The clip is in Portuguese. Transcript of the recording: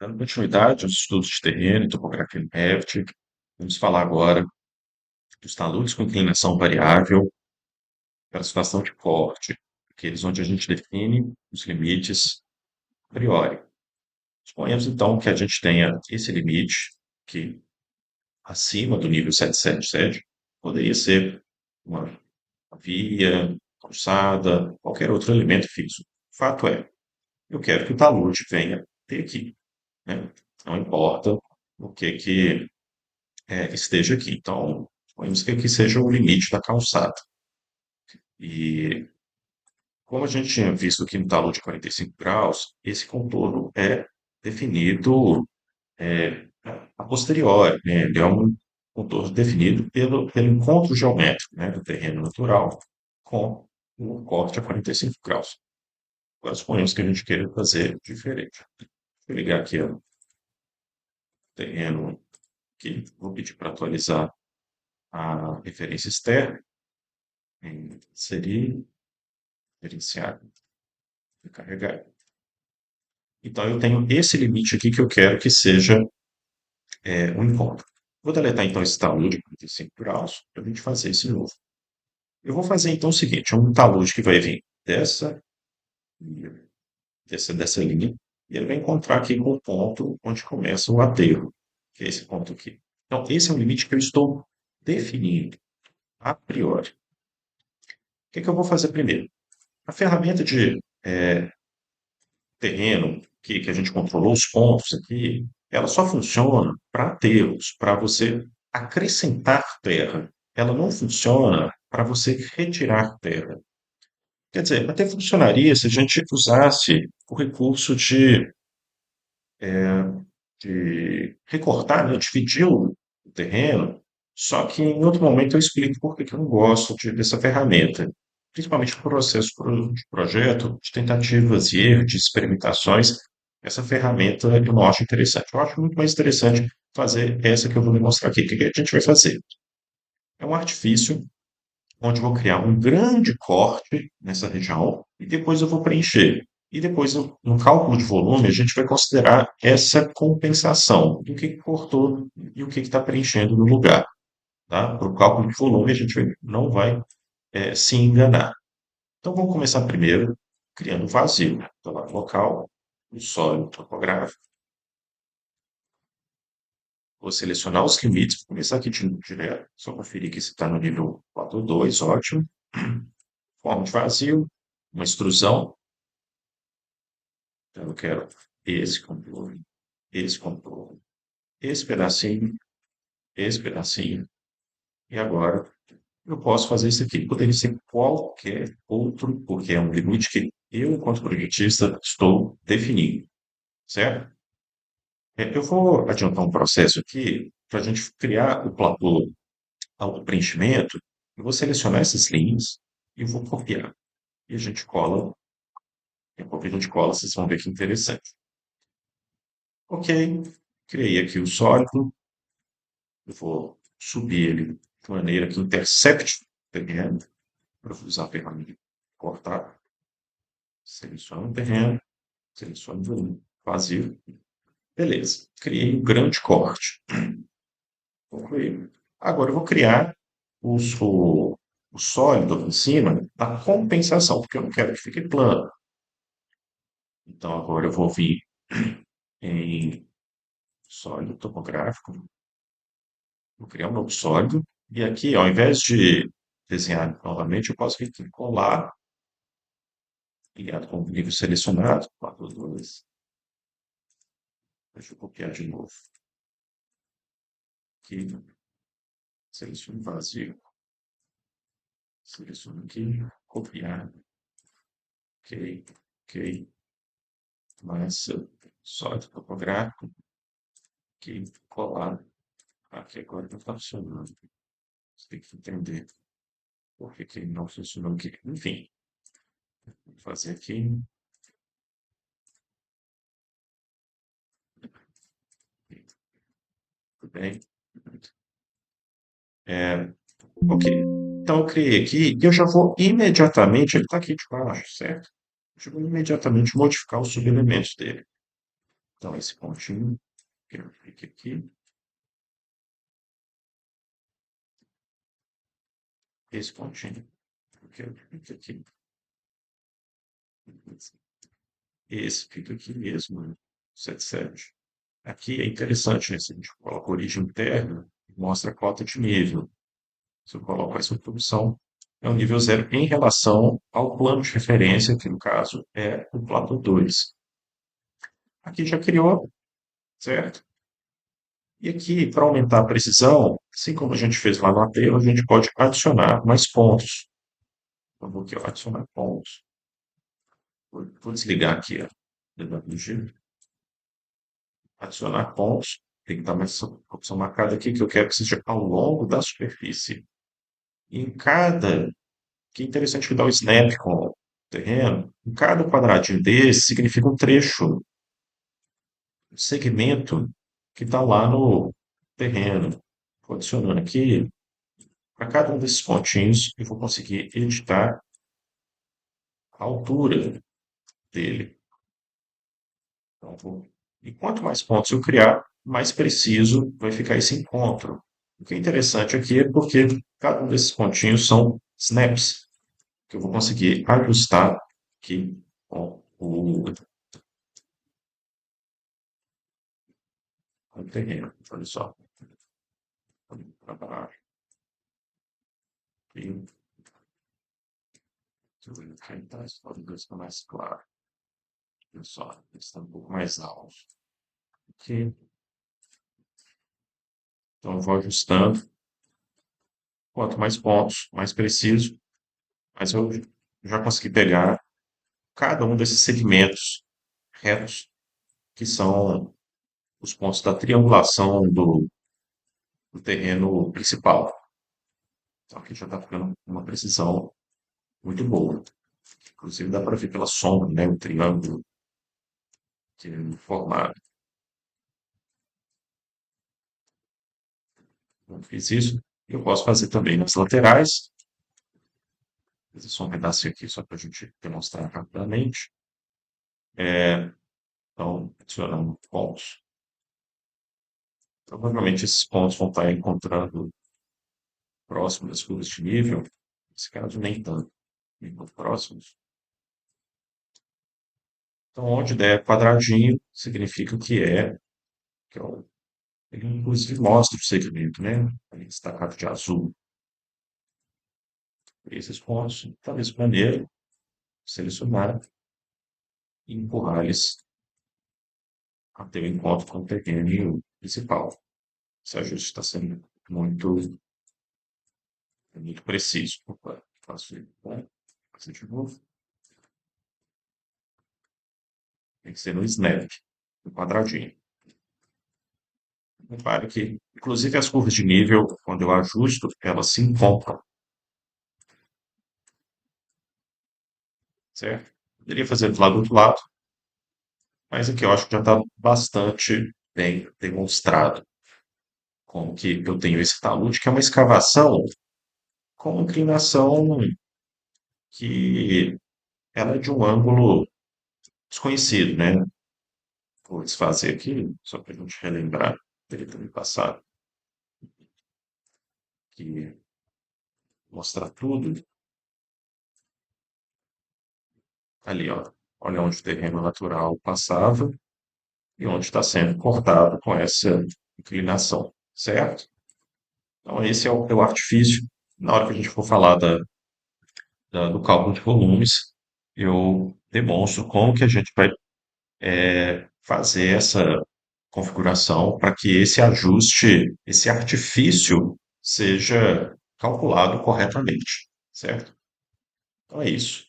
Dando continuidade aos estudos de terreno e topografia no Revit, vamos falar agora dos taludes com inclinação variável para a situação de corte, aqueles onde a gente define os limites a priori. Suponhamos então que a gente tenha esse limite, que acima do nível 777 poderia ser uma via, calçada, qualquer outro elemento fixo. O fato é, eu quero que o talude venha até aqui, né? Não importa o que esteja aqui. Então, suponhamos que aqui seja o limite da calçada. E como a gente tinha visto aqui no talude de 45 graus, esse contorno é definido a posteriori, né? Ele é um contorno definido pelo encontro geométrico, né, do terreno natural com o corte a 45 graus. Agora, suponhamos que a gente queira fazer diferente. Vou ligar aqui o terreno, que vou pedir para atualizar a referência externa, inserir, gerenciar, recarregar. Então, eu tenho esse limite aqui que eu quero que seja um encontro. Vou deletar, então, esse talude de 45 graus para a gente fazer esse novo. Eu vou fazer, então, o seguinte, um talude que vai vir dessa linha, e ele vai encontrar aqui com o ponto onde começa o aterro, que é esse ponto aqui. Então, esse é um limite que eu estou definindo a priori. O que eu vou fazer primeiro? A ferramenta de terreno, que a gente controlou os pontos aqui, ela só funciona para aterros, para você acrescentar terra. Ela não funciona para você retirar terra. Quer dizer, até funcionaria se a gente usasse o recurso de recortar, né, dividir o terreno, só que em outro momento eu explico por que que eu não gosto dessa ferramenta, principalmente no processo de projeto, de tentativas e erros, de experimentações. Essa ferramenta eu não acho interessante. Eu acho muito mais interessante fazer essa que eu vou demonstrar aqui. O que que a gente vai fazer? É um artifício onde eu vou criar um grande corte nessa região e depois eu vou preencher. E depois, no cálculo de volume, a gente vai considerar essa compensação do que cortou e o que está preenchendo no lugar. Tá? Para o cálculo de volume, a gente não vai se enganar. Então, vamos começar primeiro criando um vazio. Então, lá, local, um sólido topográfico. Vou selecionar os limites, vou começar aqui direto, só conferir que se está no nível 4.2, ótimo. Forma de vazio, uma extrusão. Então, eu quero esse contorno, esse pedacinho, e agora eu posso fazer isso aqui. Poderia ser qualquer outro, porque é um limite que eu, enquanto projetista, estou definindo, certo? Eu vou adiantar um processo aqui para a gente criar o platô auto-preenchimento. Eu vou selecionar essas linhas e vou copiar. E a gente cola, e a gente cola, vocês vão ver que interessante. Ok, criei aqui o sólido, eu vou subir ele de maneira que intercepte o terreno, para usar a ferramenta de cortar. Seleciono o terreno, seleciono o volume, vazio. Beleza, criei um grande corte. Concluí. Agora eu vou criar o sólido aqui em cima da compensação, porque eu não quero que fique plano. Então agora eu vou vir em sólido topográfico, vou criar um novo sólido, e aqui, ao invés de desenhar novamente, eu posso vir aqui colar, ligado com o nível selecionado, 4.2. Deixa eu copiar de novo. Aqui, seleciono vazio. Seleciono aqui, copiar. Ok, ok. Massa, sólido topográfico. Aqui, colar. Aqui agora não está funcionando. Você tem que entender por que que não funcionou aqui. Enfim, vou fazer aqui. Tudo bem? É, ok. Então, eu criei aqui e eu já vou imediatamente, ele está aqui de baixo, certo? Eu já vou imediatamente modificar os subelementos dele. Então, esse pontinho, que eu clique aqui, esse pontinho, que eu clique aqui, esse fica aqui mesmo, 77. Aqui é interessante, né? Se a gente coloca origem interna, mostra a cota de nível. Se eu coloco essa produção, é o nível zero em relação ao plano de referência, que no caso é o Plato 2. Aqui já criou, certo? E aqui, para aumentar a precisão, assim como a gente fez lá no aterro, a gente pode adicionar mais pontos. Eu vou aqui, ó, adicionar pontos. Vou desligar aqui, ó, DWG. Adicionar pontos. Tem que estar mais opção marcada aqui, que eu quero que seja ao longo da superfície. E em cada que é interessante que dá o snap com o terreno. Em cada quadradinho desse significa um trecho, um segmento que está lá no terreno. Vou adicionando aqui, para cada um desses pontinhos, eu vou conseguir editar a altura dele. Então, e quanto mais pontos eu criar, mais preciso vai ficar esse encontro. O que é interessante aqui é porque cada um desses pontinhos são snaps, que eu vou conseguir ajustar aqui com o terreno. Olha só. Para baixo. E deixa eu ver aqui, então, esse português fica mais claro. Olha só, ele está um pouco mais alto. Aqui. Então, eu vou ajustando. Quanto mais pontos, mais preciso. Mas eu já consegui pegar cada um desses segmentos retos, que são os pontos da triangulação do terreno principal. Então, aqui já está ficando uma precisão muito boa. Inclusive, dá para ver pela sombra, né? O triângulo que é formado. Eu fiz isso. Eu posso fazer também nas laterais. Fazer só um pedacinho aqui, só para a gente demonstrar rapidamente. Então, adicionando pontos. Provavelmente esses pontos vão estar encontrando próximo das curvas de nível. Nesse caso, nem tanto. Nem muito próximos. Então, onde der quadradinho, significa que é o, ele inclusive mostra o segmento, né? Ali destacado de azul. Esses pontos, da mesma maneira, selecionar e empurrar eles até o encontro com o terreno principal. Esse ajuste está sendo muito preciso. Opa, faço isso, né? Faço de novo. Tem que ser no snap, no quadradinho. Repare que, inclusive, as curvas de nível, quando eu ajusto, elas se encontram, certo? Poderia fazer do lado do outro lado, mas aqui eu acho que já está bastante bem demonstrado como que eu tenho esse talude, que é uma escavação com inclinação que ela é de um ângulo desconhecido, né? Vou desfazer aqui, só para a gente relembrar dele também passado, que mostrar tudo ali, ó. Olha onde o terreno natural passava e onde está sendo cortado com essa inclinação, certo? Então, esse é o artifício. Na hora que a gente for falar do cálculo de volumes, eu demonstro como que a gente vai fazer essa configuração para que esse ajuste, esse artifício, seja calculado corretamente, certo? Então é isso.